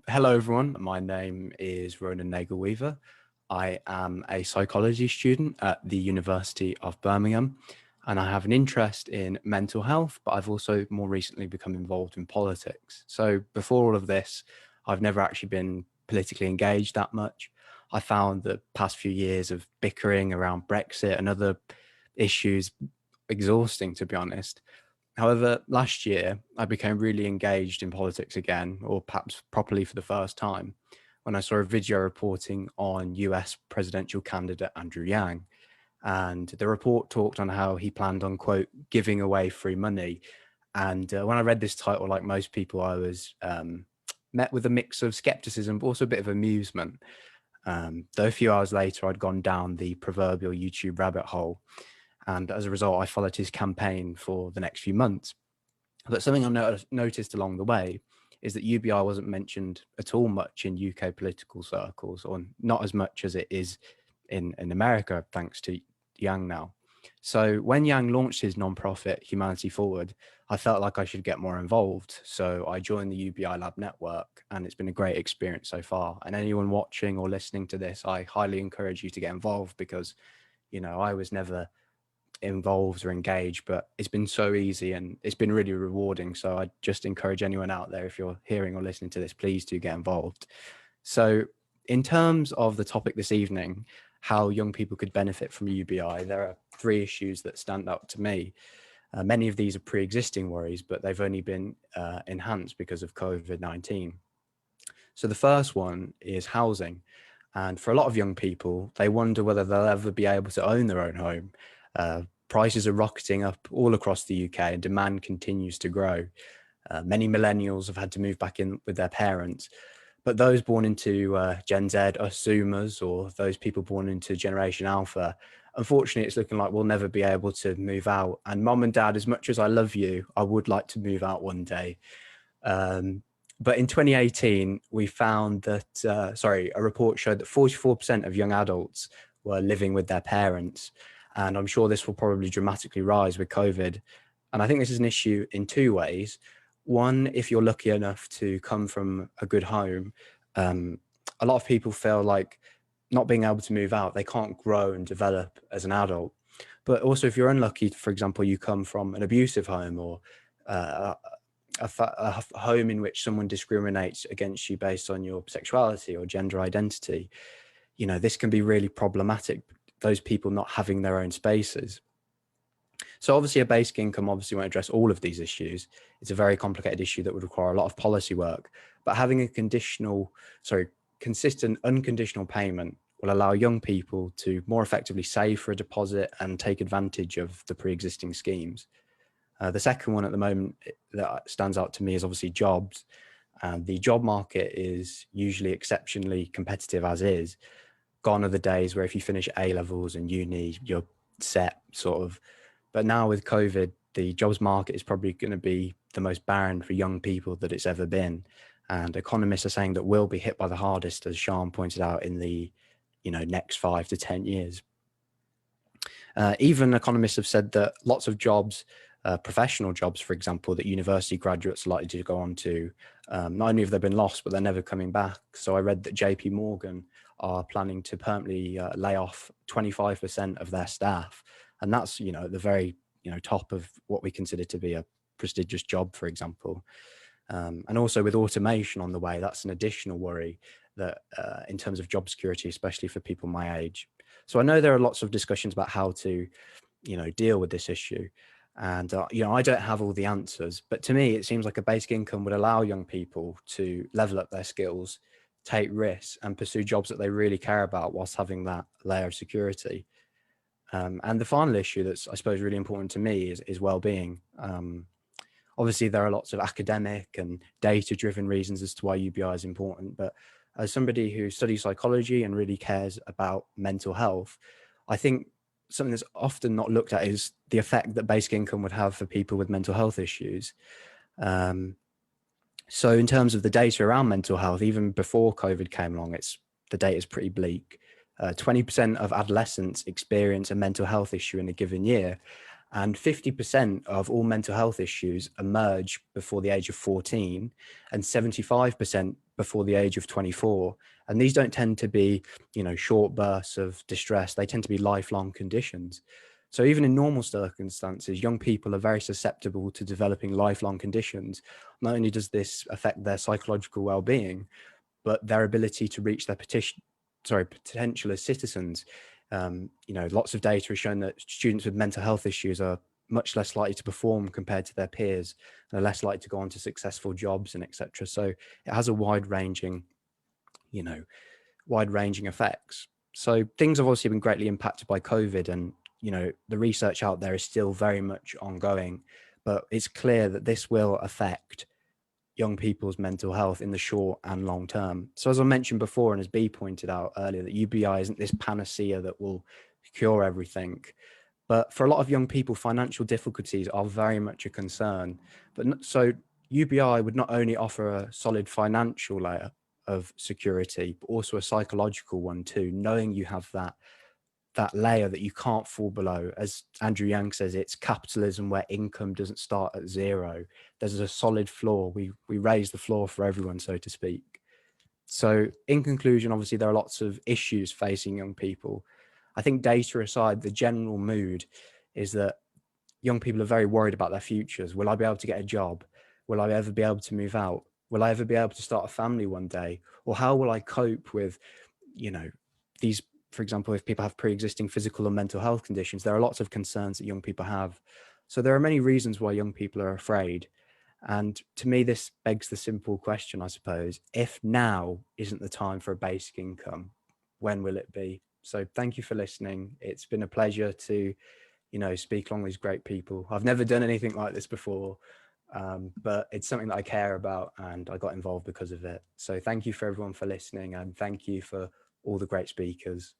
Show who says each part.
Speaker 1: Hello, everyone. My name is Ronan Nagle-Weaver. I am a psychology student at the University of Birmingham, and I have an interest in mental health, but I've also more recently become involved in politics. So before all of this, I've never actually been politically engaged that much. I found the past few years of bickering around Brexit and other issues exhausting, to be honest. However, last year, I became really engaged in politics again, or perhaps properly for the first time, when I saw a video reporting on US presidential candidate Andrew Yang. And the report talked on how he planned on, quote, giving away free money. And when I read this title, like most people, I was met with a mix of skepticism, but also a bit of amusement. Though a few hours later, I'd gone down the proverbial YouTube rabbit hole. And as a result, I followed his campaign for the next few months. But something I noticed along the way is that UBI wasn't mentioned at all much in UK political circles, or not as much as it is in America, thanks to Yang now. So when Yang launched his nonprofit Humanity Forward, I felt like I should get more involved. So I joined the UBI Lab Network, and it's been a great experience so far. And anyone watching or listening to this, I highly encourage you to get involved because, I was never involved or engaged, but it's been so easy and it's been really rewarding. So I just encourage anyone out there, if you're hearing or listening to this, please do get involved. So in terms of the topic this evening, how young people could benefit from UBI, there are three issues that stand out to me. Many of these are pre-existing worries, but they've only been enhanced because of COVID-19. So the first one is housing. And for a lot of young people, they wonder whether they'll ever be able to own their own home. Prices are rocketing up all across the UK and demand continues to grow. Many millennials have had to move back in with their parents, but those born into Gen Z, us Zoomers, or those people born into Generation Alpha, unfortunately, it's looking like we'll never be able to move out. And mom and dad, as much as I love you, I would like to move out one day. But in 2018, we found that, a report showed that 44% of young adults were living with their parents. And I'm sure this will probably dramatically rise with COVID. And I think this is an issue in two ways. One, if you're lucky enough to come from a good home, a lot of people feel like not being able to move out, they can't grow and develop as an adult. But also, if you're unlucky, for example, you come from an abusive home or a home in which someone discriminates against you based on your sexuality or gender identity, this can be really problematic, those people not having their own spaces. So obviously a basic income obviously won't address all of these issues. It's a very complicated issue that would require a lot of policy work, but having a consistent unconditional payment will allow young people to more effectively save for a deposit and take advantage of the pre-existing schemes. The second one at the moment that stands out to me is obviously jobs. The job market is usually exceptionally competitive as is. Gone are the days where if you finish A levels and uni, you're set sort of. But now with COVID, the jobs market is probably going to be the most barren for young people that it's ever been. And economists are saying that we'll be hit by the hardest, as Sean pointed out, in the next 5 to 10 years. Even economists have said that lots of jobs, professional jobs, for example, that university graduates are likely to go on to, not only have they been lost, but they're never coming back. So I read that JP Morgan are planning to permanently lay off 25% of their staff. And that's, at the very, top of what we consider to be a prestigious job, for example. And also with automation on the way, that's an additional worry that in terms of job security, especially for people my age. So I know there are lots of discussions about how to, deal with this issue. And, I don't have all the answers, but to me, it seems like a basic income would allow young people to level up their skills, take risks and pursue jobs that they really care about whilst having that layer of security. And the final issue that's, I suppose, really important to me is well-being. Obviously, there are lots of academic and data-driven reasons as to why UBI is important, but as somebody who studies psychology and really cares about mental health, I think something that's often not looked at is the effect that basic income would have for people with mental health issues. So in terms of the data around mental health, even before COVID came along, the data is pretty bleak. 20% of adolescents experience a mental health issue in a given year. And 50% of all mental health issues emerge before the age of 14 and 75% before the age of 24. And these don't tend to be, short bursts of distress. They tend to be lifelong conditions. So even in normal circumstances, young people are very susceptible to developing lifelong conditions. Not only does this affect their psychological well-being, but their ability to reach their potential as citizens. Lots of data has shown that students with mental health issues are much less likely to perform compared to their peers, and are less likely to go on to successful jobs and etc. So it has a wide-ranging effects. So things have obviously been greatly impacted by COVID, and the research out there is still very much ongoing, but it's clear that this will affect young people's mental health in the short and long term. So as I mentioned before, and as B pointed out earlier, that UBI isn't this panacea that will cure everything. But for a lot of young people, financial difficulties are very much a concern. So UBI would not only offer a solid financial layer of security, but also a psychological one too, knowing you have that layer that you can't fall below. As Andrew Yang says, it's capitalism where income doesn't start at zero. There's a solid floor. We raise the floor for everyone, so to speak. So in conclusion, obviously, there are lots of issues facing young people. I think data aside, the general mood is that young people are very worried about their futures. Will I be able to get a job? Will I ever be able to move out? Will I ever be able to start a family one day? Or how will I cope with, these, for example, if people have pre-existing physical and mental health conditions, there are lots of concerns that young people have. So there are many reasons why young people are afraid. And to me, this begs the simple question, I suppose, if now isn't the time for a basic income, when will it be? So thank you for listening. It's been a pleasure to, speak along these great people. I've never done anything like this before, but it's something that I care about, and I got involved because of it. So thank you for everyone for listening, and thank you for all the great speakers.